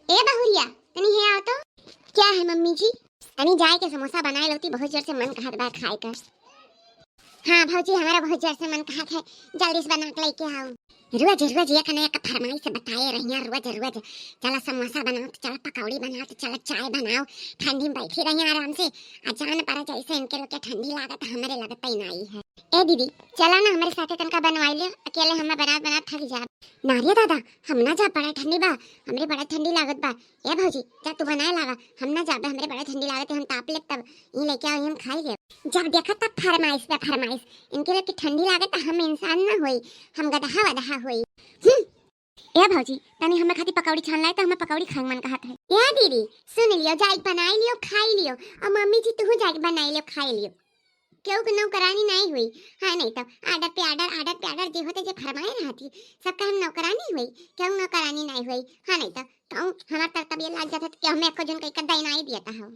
ए बहुरिया तनी हे आओ तो। क्या है मम्मी जी? तनी जाए के समोसा बनाए लोती, बहुत जोर से मन कहत बा खाए का। हाँ भौजी, हमारा बहुत जोर से मन कहत है, जल्दी से बना के लेके आओ। रोज रोज ये कने एक फरमाइश से बताए रहिया, रोज रोज चला समोसा बनाओ तो चला पकौड़ी बनाओ तो चला चाय बनाओ, ठंडी में बैठी रहिया आराम से। अचान पर जैसे इनके लोग के ठंडी लागत, हमारे लगत ही नहीं है। ए दीदी चला ना हमारे साथे तनका बनवाई ले, अकेले हम बना बना थक जाब। नारिया दादा हम ना जा, बड़ा ठंडी बा, हमरे बड़ा ठंडी लागत बा। ए भौजी जा तू बनाए लागा, हम ना जाबे, हमरे बड़ा ठंडी लागत है, हम ताप ले तब ये लेके आओ, हम खाएंगे। जब देखा तब फरमाइश पे फरमाइश, इनके लोग की ठंडी लागत, हम इंसान ना होई, हम गदहा वदहा होई। ए भौजी तनी हमें खाती पकौड़ी छान लाए तो हमें पकौड़ी खाए मन कहत है। या दीदी सुन लियो, जाई बनाई लियो खाई लियो, और मम्मी जी तू जाके बनाई लियो खाई लियो, क्यों कि नौकरानी नहीं हुई। हाँ नहीं तो आर्डर पे आर्डर जो होते जो फरमाए रहती सबका हम नौकरानी हुई, क्यों नौकरानी नहीं हुई। हाँ नहीं तो कहूँ हमारे तब ये लाग जाता तो क्या हमें एको जन कहीं कदा ही नहीं दिया था।